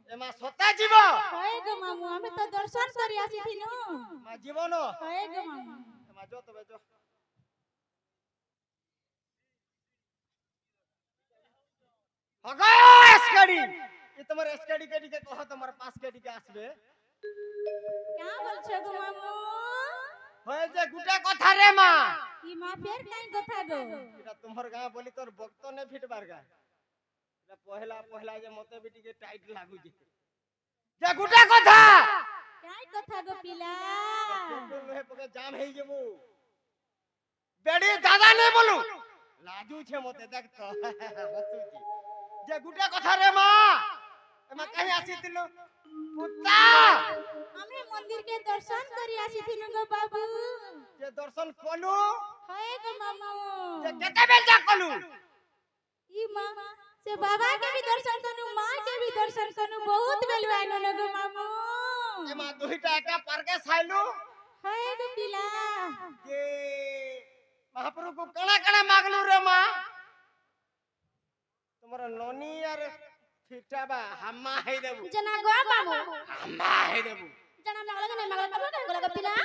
এমা সতা জীব হয় গো মামু আমি তো দর্শন করি আসিছিনু মা জীবন হয় গো মামু এমা যো তবে যো হগো এসকাডি এ তোমার এসকাডি কেডিকে কহ তোমার পাস কেডিকে আসবে क्या বলছো গো মামু হয়ে যে গুটা কথা রে মা ই মা ফের কাই কথা গো এটা তোমার গাঁ বলি তোর বক্ত নে ফিটবার গা এটা পহলা পহলা যে মতে বিটিকে টাইট লাগুজি যে গুটা কথা কাই কথা গো পিলা পেট্রোল নহে পকে জাম হই যাবো বেড়ি দাদা নে বলু লাজু ছে মতে দেখ তো হসুজি যে গুটা কথা রে মা এমা কাই আসিতিলু পুত্তা আমি মন্দির কে দর্শন করি আসিছিনু গো বাবু যে দর্শন কলু হয় গো মামু যে কেতে বেল যা কলু ই মা से बाबा के भी दर्शन कनु मां के भी दर्शन कनु बहुत बेलवानो न गो मामू एमा दुहिटा एका पारके साइलु है गो पिला जे महाप्रभु को कणा कणा मागलु रे मा तुम्हारा नोनी यार फिटाबा हम्मा है देबु जना गो मामू हम्मा है देबु जना मागला ने मागला तब का गला पिला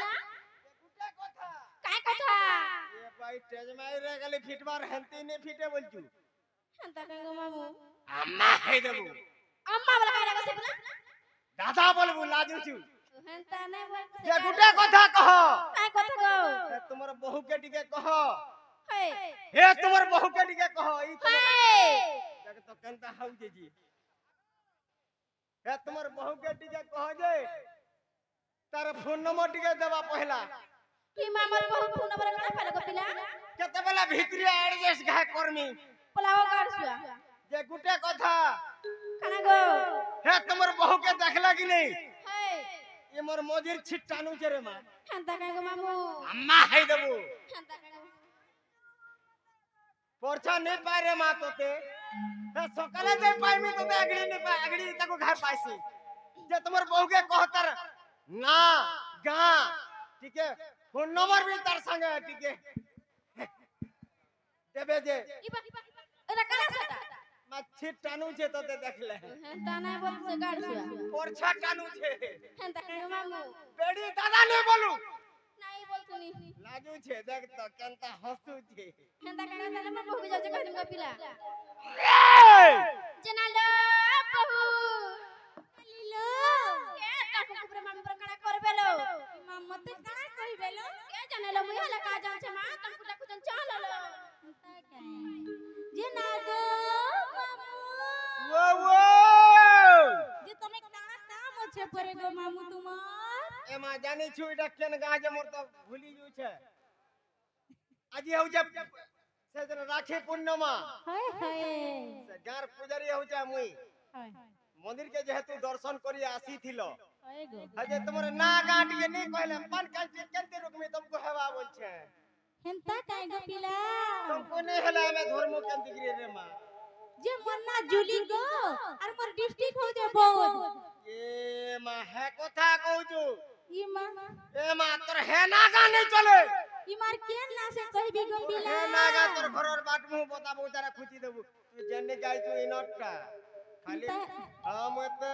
गुटा कथा काय कथा ये भाई तेज माई रे गली फिटबार हंती ने फिटे बोलजू हंता का गो मामू हम्मा है देबु अम्मा वाला काय रगसे ना दादा बोलबु लाजू छु हंता नहीं बोल ये गुटा कथा कहो काय कथा गो तुम्हारा बहू के टिके कहो है हे तुम्हारा बहू के टिके कहो ई है तो कंता हाउ जी हे तुम्हार बहू के टिके कह जे तार फोन नंबर टिके देबा पहला की मामर बहुत फोन नंबर कना पहले गो पिला केते बेला भितरी एडजस्ट घाय करमी पलाओ काढसुआ जे गुटे कथा खाना गो हे तुम्हार बहू के देखला कि नहीं है ये मोर मोजिर छिटानु छे रे मा हंता का गो मामू अम्मा है देबू हंता का गो पोरछा नहीं पाए रे मा तोते हे सकाले जे पाइमी तोते अगड़ी नहीं पाए अगड़ी ताको घाय पाइसी जे तुम्हार बहू के कहतर ना गा ठीक है फोन नंबर भी तार संगे ठीक है देबे जे एरा कला सटा मच्छी टानु छे तोते देखले हंता नहीं बोल से काढसुआ पोरछा टानु छे हंता का गो मामू बेड़ी दादा ने बोलू नहीं बोल तूनी लाजू छे देख तो केनता हसू छे हंता का गो ना बहु जाऊ कहनु गो पिला ए जना लो बहु लीलो के काकू कुबरे मामू पर कणा करबेलो माम मते कणा कहिबेलो के जानेलो मुई हला का जान छे मा तमकु देखु जन चललो जना गो मामू वो वो जे तमे कणा काम छे परे गो मामू तुमार एमा जानी छु इटा केन गाजे मोर तो भूली जू छे आजी हो जे से दिन राखी पूर्णिमा हाय हाय से गार पुजारी हो जा मुई हाय मंदिर के जेहेतु दर्शन करी आसी थिलो हाय गो हजे तुमरे ना गाट के नहीं कहले मन काल केते रुकमी तुमको हेवा बोल छे हेंता काय गो पिला तुमको नहीं हला में धर्म केन दिगरी रे मां जे मन्ना जुली गो और मोर डिस्ट्रिक्ट हो जे बहुत ए मां है कथा कहू छु ई मां ए मां तोर है नागा नहीं चले ई मार केन ना से कहबी गो पिला हे नागा तोर घरर बाट मुंह बताबो तारा खुची देबू तू जन्ने जाय छु इनटका खाली हम त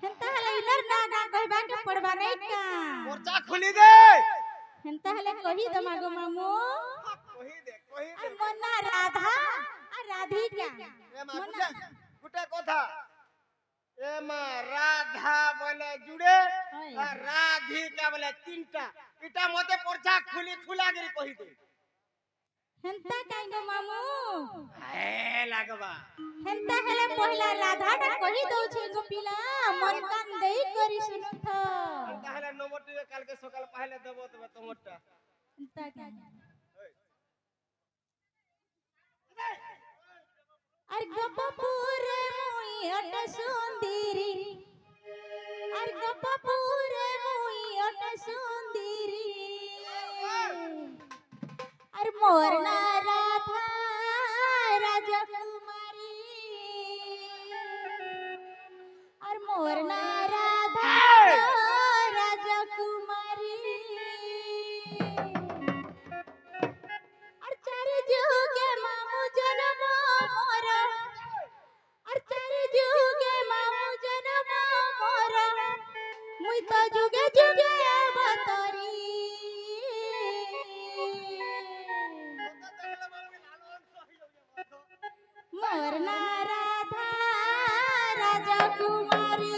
हेंता हले इनर ना ना कहबा के पड़बा नहीं का मोर्चा खुली दे हेंता हले कही दमा गो मामू कही दे और मन्ना राधा और राधिका ए मां गुटे कथा ए मां राधा बोले जुड़े और राधिका बोले तीनटा इटा मते पोरछा खुली खुला गिरी कही दे हेंता काय गो मामू ए लागबा हेंता हले पहिला राधा टा कही दउ छे गो पिला मन कान देई करी सुनथ ताहले नंबर काल के सकाल पहले देबो तबे तमटा हेंता काय আর গপপুরে মুই অট সুন্দরী আর গপপুরে মুই অট সুন্দরী আর মোর না রাধা রাজকুমারী আর মোর না রাধা রাজকুমারী আর চারি যুগে মামু জন্ম মোর আর চারি যুগে মামু জন্ম तो जुगे जुगे अवतरी मोरना राधा राजकुमारी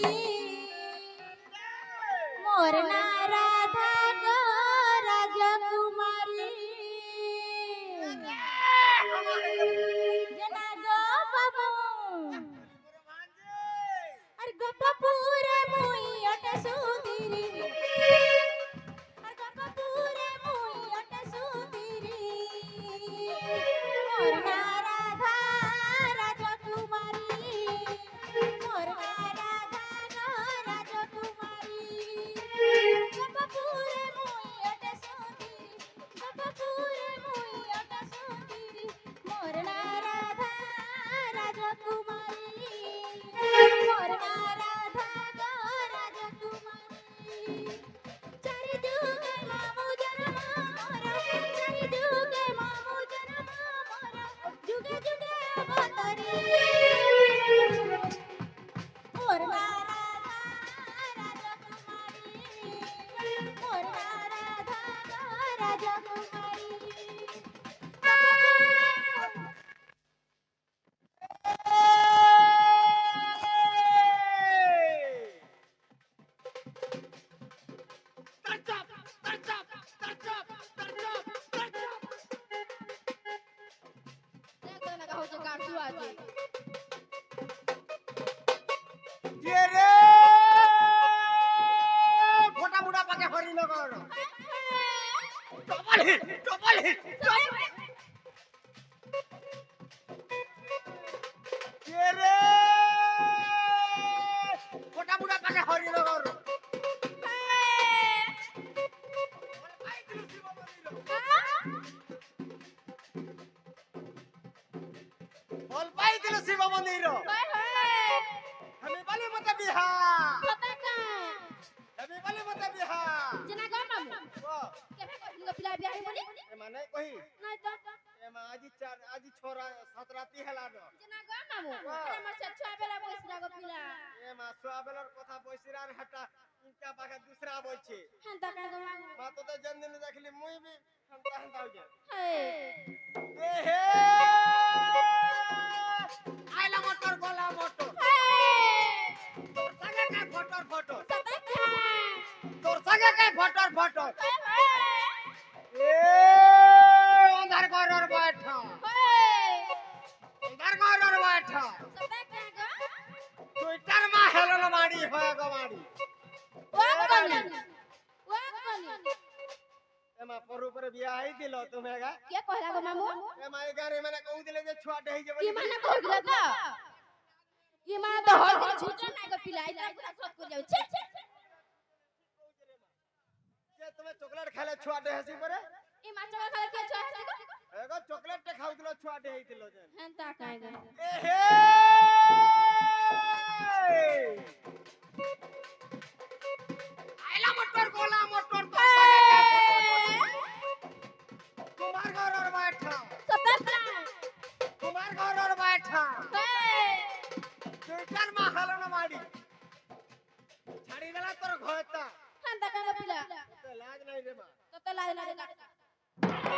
मोरना राधा गो राजकुमारी जना गो बाबू अरे गोपापुर मुई अट सुधीरी अरे गोपापुर मुई अट सुधीरी मोरना राधा राजकुमारी मोरना राधा गो राजकुमारी गोपापुर मुई अट सुधीरी गोपापुर मुई अट सुधीरी मोरना राधा राजकुमारी मोरना राधा गो राजकुमारी चारि जुगे मामू जन्म मोर चारि जुगे मामू जन्म मोर जुगे जुगे अवतरी मोरना राधा राजकुमारी मोरना राधा गो राजकुमारी ये रे फोटा मुड़ा पाके हरी नगर डबल हिट ये रे फोटा मुड़ा पाके हरी नगर बोल पाई दिल शिव मंदिर हमें बाली मत बिहार हमें बाली मत बिहार ए माने कही ए मा आजी छोरा सात राती हेला न ए मा सुआ बेलर कथा बसिरार हटा इनका पाखे दूसरा बइछे मा तो जन्म देखली मुई भी हंता हो जा ए हे आइला मोटर गोला मोटर तोर संगे का फोटर तोर संगे का फोटर ए अंधार घर बैठा ट्विटर मा हेलो माड़ी होय गवाड़ी एमा परू पर बियाह ही दिलो तुम्हेगा के कहला गो मामू एमा ए गारे माने कहू दिले जे छुआ देहि जे ये माने कह दिला त ये माने तो हर दिन छुटा नाही गो पिलाई ना पूरा सब को जाउ छे जे तुम्हें चॉकलेट खाले छुआ देहसी परे ई माचा खाले के छुआ हसी गो एगो चॉकलेट ते खाउ दिलो छुआ देहि दिलो जे हंता काहे गो ए हे आइला मोटर गोला मोटर कुमार घर और बैठा कुमार घर और बैठा ट्विटर मा हेलो न माड़ी छाड़ी देला तोर घोता हंता काहे गो पिला तो लाज नहीं रे मा तो लाज लाज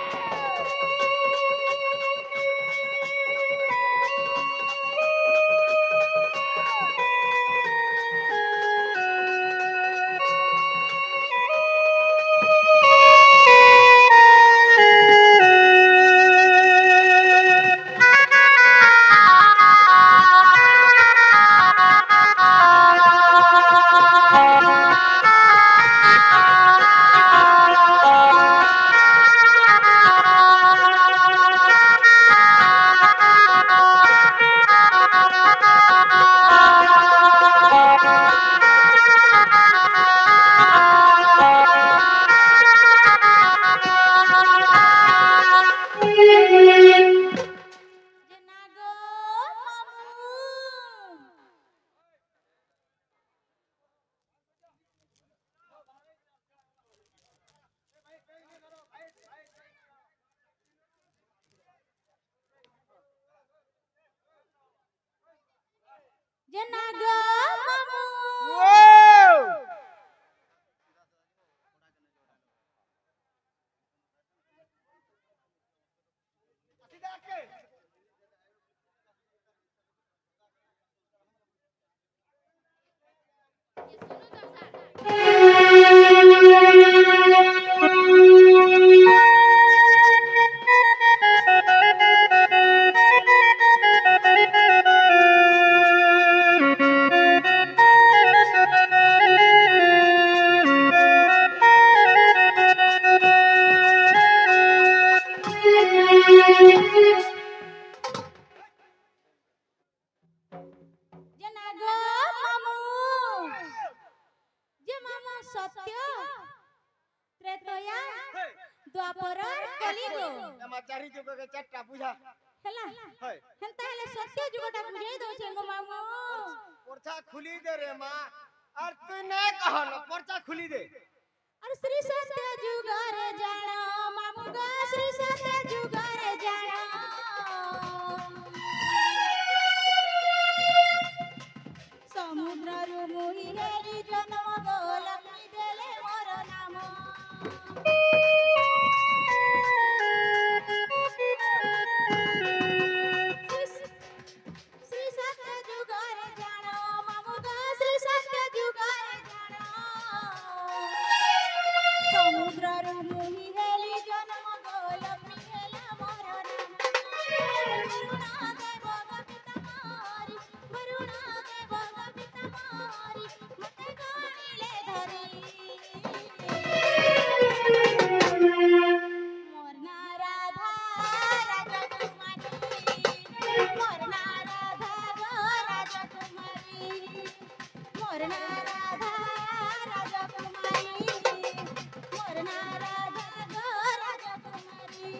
सत्य त्रेतया द्वापर कलियुग एमा चारि जुग के चारटा बुझा हैला है हेंता हेले सत्य जुगटा बुझाई दो छे गो मामू पर्चा खुली दे रे मां और तू ने कहल पर्चा खुली दे और श्री सत्य जुग रे जाना मामू गा श्री सत्य जुग रे जाना समुद्र रु मुहि हेरी जन्म गो लक्ष्मी देले मोर नाम श्री सत्य जुग रे जाना मामू गा श्री सत्य जुग रे जाना समुद्र रु मुहि हेरी जन्म गो लक्ष्मी देले मोर नाम वरुणा देव पिता मारी मते गाणिले धरी मोरना राधा राजकुमारी मोरना राधा राजकुमारी मोरना राधा राजकुमारी मोरना राधा राजकुमारी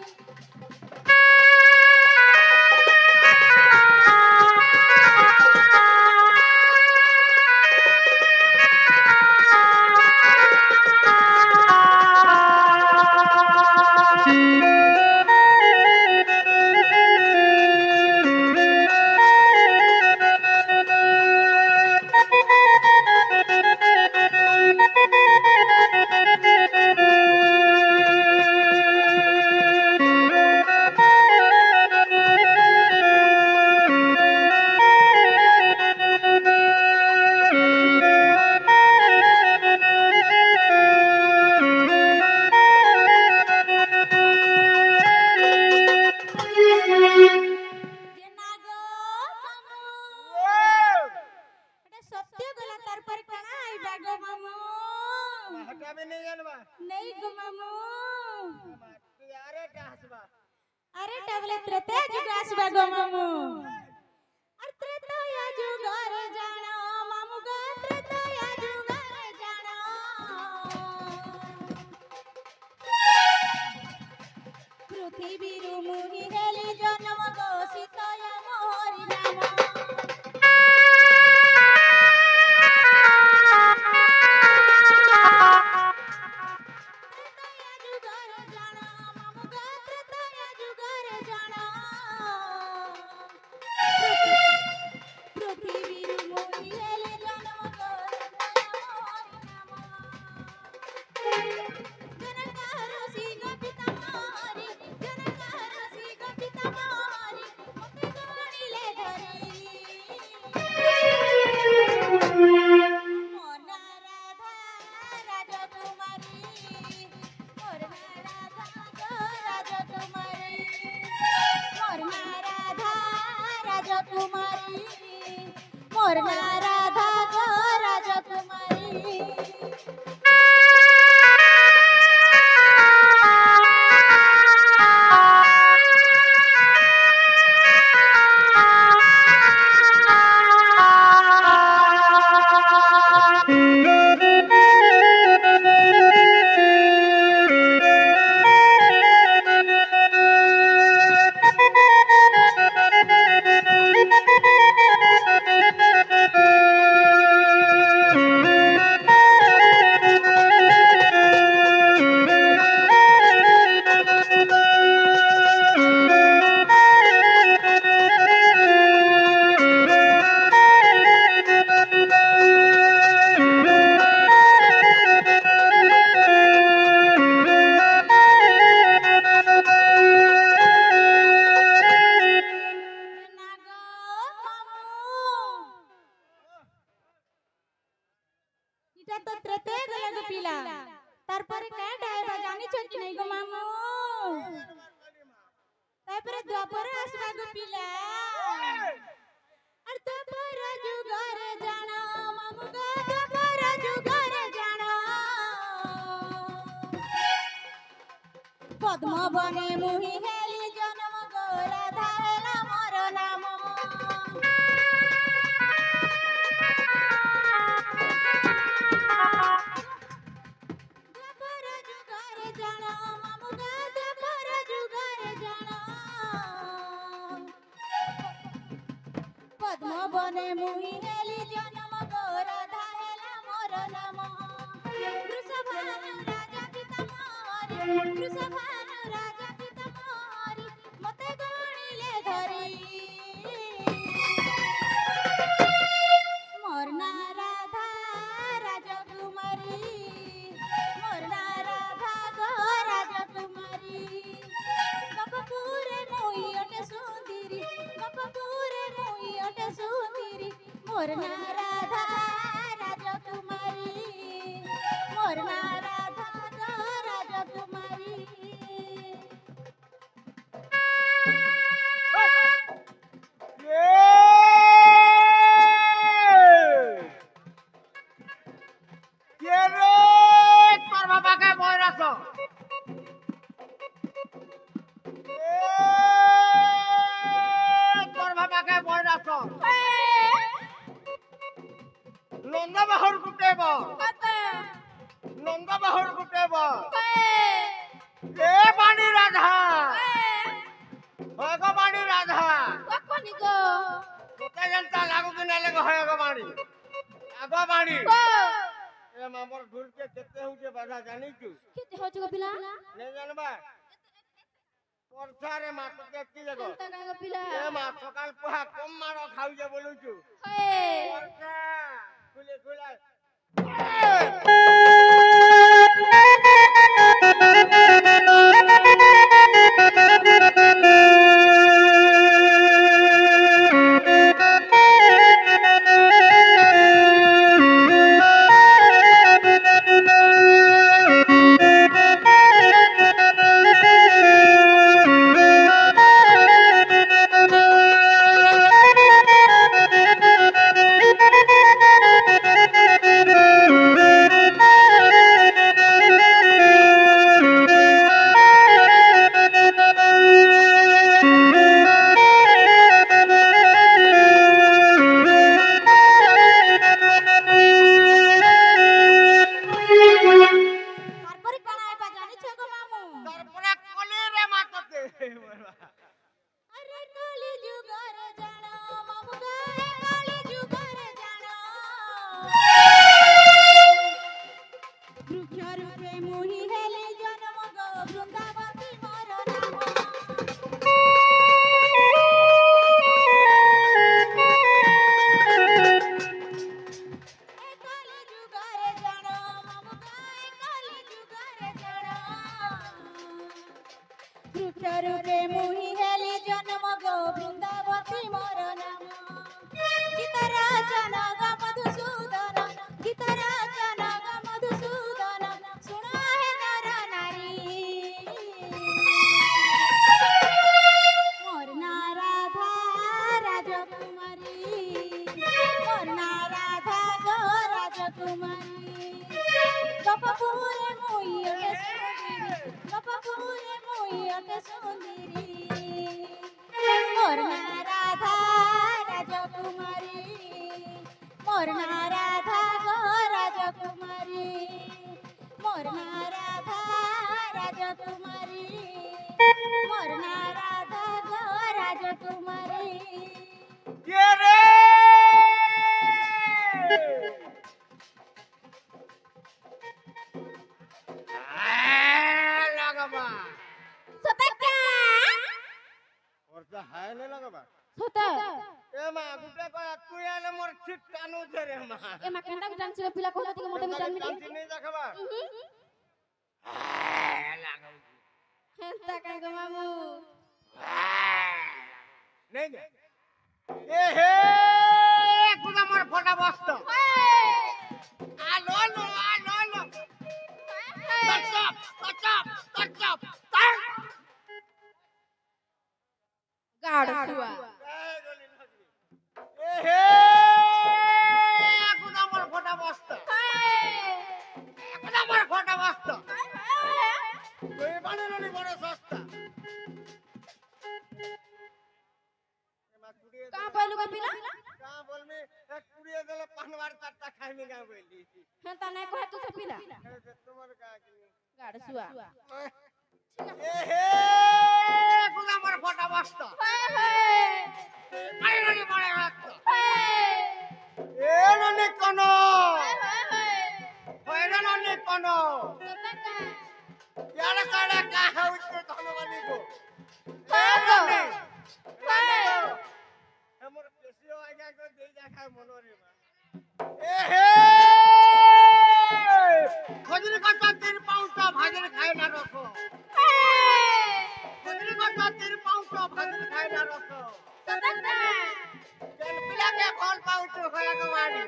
सत्य गला तार पर कणा आई बागो मामू हटा भी नहीं जानबा नहीं गो मामू तू यारे टासबा अरे टबले त्रेता जुग आसबा गो मामू अरे त्रेता या जुग रे जाना मामू गा त्रेता या जुग रे जाना पृथ्वी रु मुहि हेली जन्म गो सीतया मोरी नाम मोरना राधा गो राजकुमारी तारपरे काय डायबा जानी छ कि नै गो मामू तारपरे द्वापर आसबा गो पिला अर द्वापर जुगर जाना मामू गा द्वापर जुगर जाना पद्म बने मुहि हेली जन्म गो राधा हेला मोर नाम रे मुई हेली जन्म गो राधा हेला मोर नाम वृषभानु राजा पिता मोरी वृषभानु राजा पिता मोरी मते गणिले धरी मोर ना राधा राजकुमारी मोर ना राधा गो राजकुमारी गपपुरे मुई अटे सुंदरी गपपुरे मुई अटे सुंदरी मोर ना राधा राजकुमारी मोर ना राधा गो राजकुमारी ये रे तोर बाबा के बयरास तोर बाबा के बयरास नंद बाहुर गुटेब नंद बाहुर गुटेब ए बाणी राधा होय गो बाणी राधा कखनी गो তোতে জানতা লাগু কি না লাগু হয় গো বাণী আগো বাণী এ মামর ঢুলকে কেতে হুকে বাধা জানিছু কেতে হচ্ছে গো পিলা নে জানবা পরছারে মা তোকে কি জাগো তা গো পিলা এ মা সকাল পোহা কম মার খাউ যে বলুছু হে পরছা খুলে খুলে তারপরে কোন আইবা জানিছো গো মামু তারপরে কলি রে মা তোকে अरे काली जुगार जानो मामू गाए काली जुगार जानो वृक्ष रूपे मुही हेले जन्म गो वृंदावती मोर नाम ए काली जुगार जानो मामू गाए काली जुगार जानो वृक्ष रूपे मुही हेली जन्म गो वृंदावती मोर नाम गीतराजन ग मधुसूदन गीतराजन ग मधुसूदन सुन हे नर नारी मोर ना राधा राजकुमारी मोर ना राधा गो राजकुमारी गपपुरे मुई अटे सुंदरी गपपुरे मुई अटे सुंदरी मोर ना राधा राजकुमारी मोर ना राधा गो राजकुमारी मोर ना राधा राजकुमारी मोर ना राधा गो राजकुमारी ये रे লাগবা सता क्या পরছা হায় নে লাগবা सता এ মা গুটে কয় তুই আলে মোর ঠিক কানু ধে রে মা ए मा केंदा के डांस पिला कोला दिके मोटे में जान কান্তি নেই দেখবা লাগবা हेंता काय गो मामू নেই নে এ হে কুদা মোর ফটা বস্ত আ লো লো কচ্চপ गाड़ सुआ এ হে কুদা মোর ফটা বস্ত কুদা মোর ফটা বস্ত তুই বানালি বড় সস্তা এমা কুড়িয়ে कहां पहलू का पिला का बोलमी एक कुड़िए देले पानवार चारटा खाइमी गा बोली हेंता नहीं कहे तू से पिला तुम्हार का की गाड़ सुआ এহে গুলা আমার ফটা বস্তা আরে ননি বড় রাস্তা এ ননি কোন হয় ননি কোন यार काड़ा का है उसके धन वाली को हमर पेशियो आगे को दे जा खा मनोरे ए हे खजरी का तीर पाउटा भाजरी खाए ना रखो खजरी का तीर पाउटा भाजरी खाए ना रखो चल पिला के फल पाउटो होया को मारी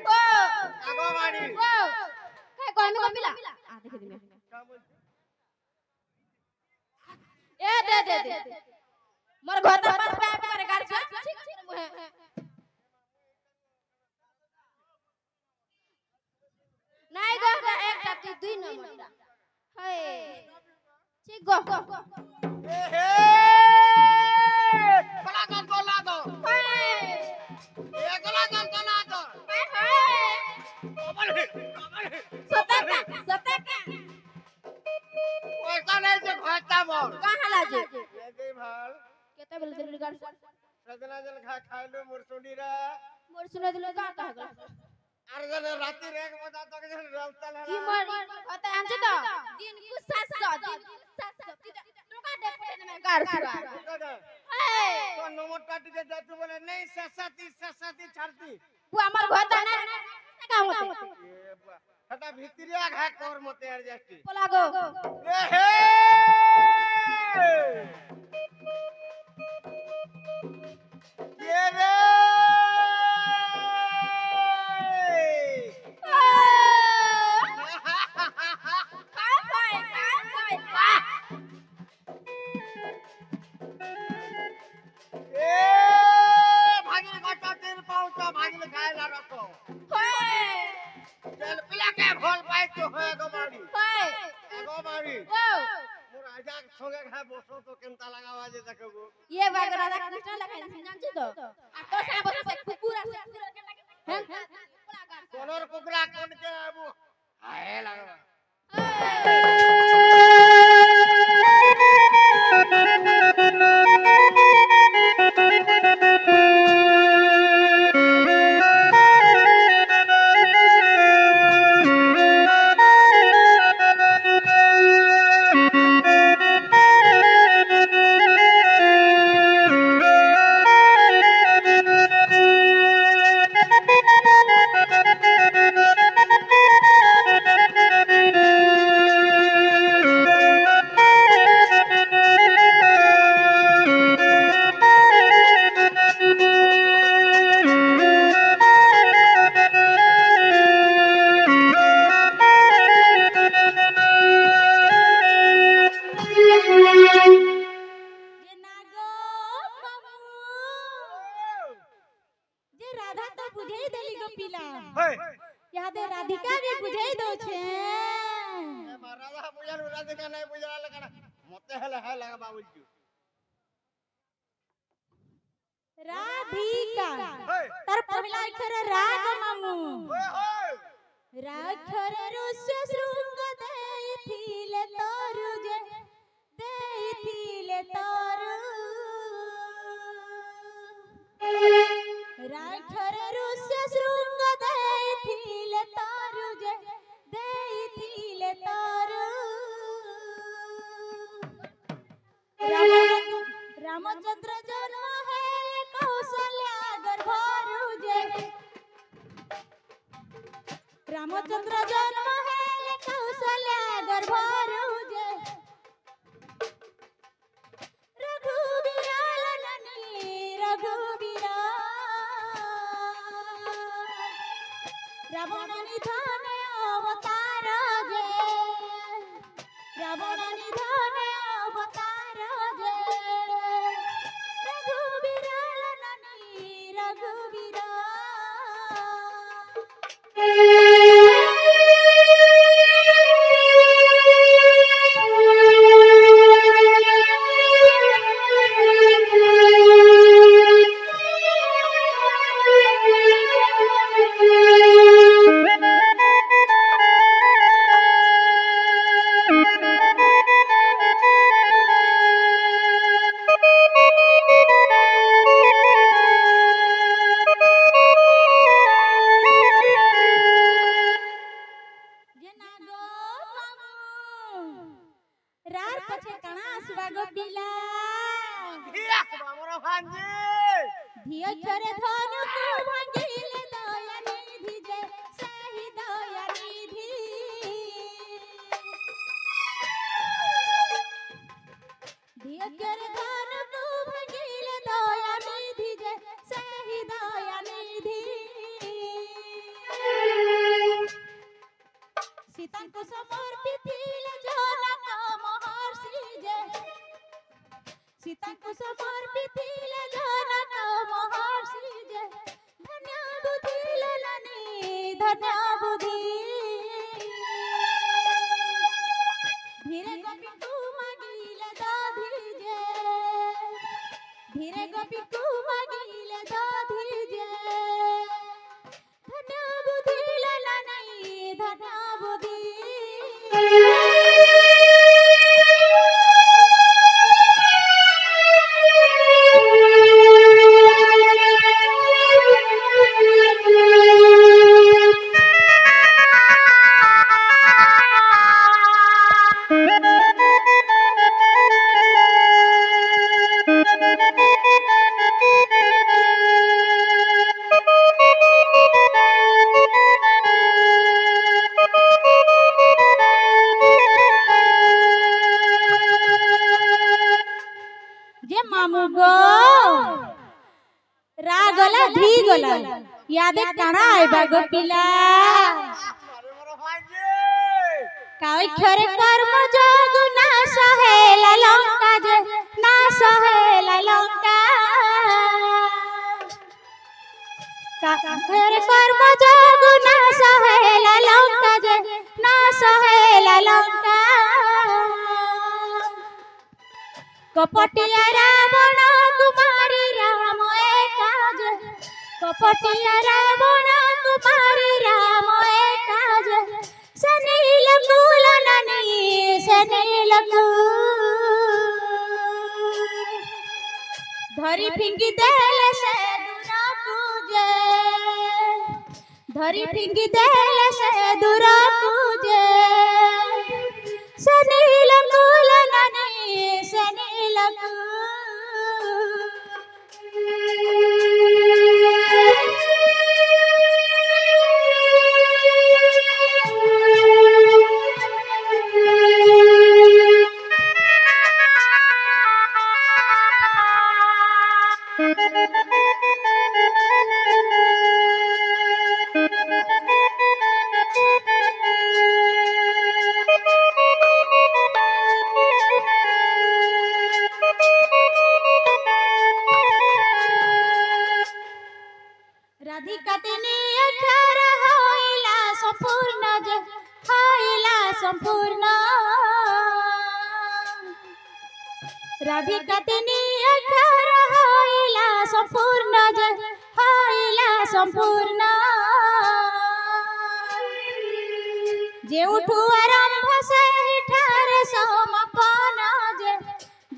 आगो मारी काय कोण को पिला आ देख दिमे क्या बोल ए दे मोर घर त पास पे करे गाड़ी छ ठीक मुहे নাই গো একটা তুই দুই নম্বরটা হায় ঠিক গো ए हे कला दो হায় ए कला दो হায় कमल है सतका पैसा नहीं जो खाता बोल कहां लाजे ले गई भाल केते बोले दिल गाड़ी सजना जन खा लो मुरसुंडी रे मोर सुने दिल का कहला अरे जन राती रेग बता तो जन रलता কি है মর কথা আনছে তো দিন কু 700 টোকা দে পড়ে না গাড় সুরা হায় तो नंबर काटी के जातू बोले नहीं ससाती छाड़ती বু আমার ঘর দানা টাকা মতে ये हटा भितरिया घा कोर मते यार जाती পোলা গো ए हे ये रे भागिल घटा तीर पाउटा भागिल खाएला रखो चल पिला के भोल पाए तो होए गो मारी मोर आजा संगे खा बसो तो केनता लगावा जे देखबो ये बागरा दा कृष्ण लखाई जानछि तो आ तो सा बस से कुकुरा से के लगे हैं कुकुरा गाड़ कोनर कुकरा कोन के आबू हाय लगवा यादे राधिका भी बुझाई दो छे राधा बुझाल राधिका नहीं बुझाला लगना मते हले है लगा बाबूल जी राधिका तार पहिला अक्षर राग मामू ओए होय राक्षर रुष्य शृंग देथिले तोरु जे देथिले तोरु राक्षर रुष्य शृंग देथिले तोरु जे देथिले तोरु रामचंद्र जन्म है कौशल्या गर्भरु जे रामचंद्र जन्म है कौशल्या गर्भरु जे रघुवीर ननी रघुवीर रावण निधन अवतार जे रावण निधन अवतार जे रघुवीर ननी रघुवीर গো পিলা আমার ভাঞ্জি ধিয় ছরে ধনুকু ভাঙিলে দয়া নিধি যে সেই দয়া নিধি ধিয় ছরে ধনুকু ভাঙিলে দয়া নিধি যে সেই দয়া নিধি সীতাଙ୍କୁ সমর্পিতিলে জনক মহর্ষি যে সীতাଙ୍କୁ সমর্পিতিলে জনক মহর্ষি যে ধন্য বুদ্ধি ললনি ধন্য বুদ্ধি ধীরে গোপীକୁ মাগিলে দধি যে ধীরে গোপীକୁ মাগিলে দধি যে ধন্য বুদ্ধি ললনি ধন্য বুদ্ধি जे मामू गो रागला धी गला यादे काना आइबा गो पिला আমার ভাঞ্জি काई खरे कर्म जोग ना सहेला लंका जे ना सहेला लंका का खरे कर्म जोग ना सहेला लंका जे ना सहेला लंका कपटिया रावण कुमारी राम एका जे कपटिया रावण कुमारी राम एका जे सनील कुल ननी सनील धरी फिंगी देले से दूरा पूजे धरी फिंगी देले से दूरा पूजे सनील कुल ननी सनील राधिका तिनी अक्षर होइला संपूर्ण जे होइला संपूर्ण राधिका तिनी अक्षर होइला संपूर्ण जे होइला संपूर्ण जे उठु आरंभ से ठार समापन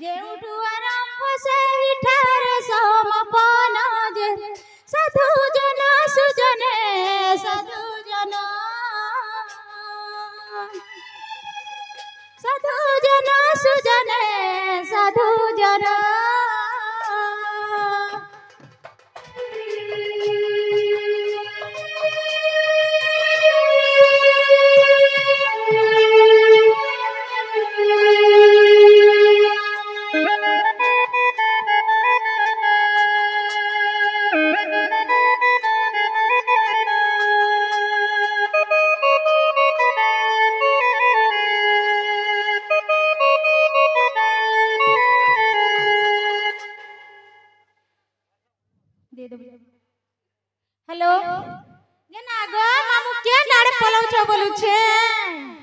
जे उठु आरंभ से ठार समापन जे साधु जन सुजने साधु जन सुजने साधु जन हेलो ये नागो मामू क्या नाड़े पलाउ छ बोलू छे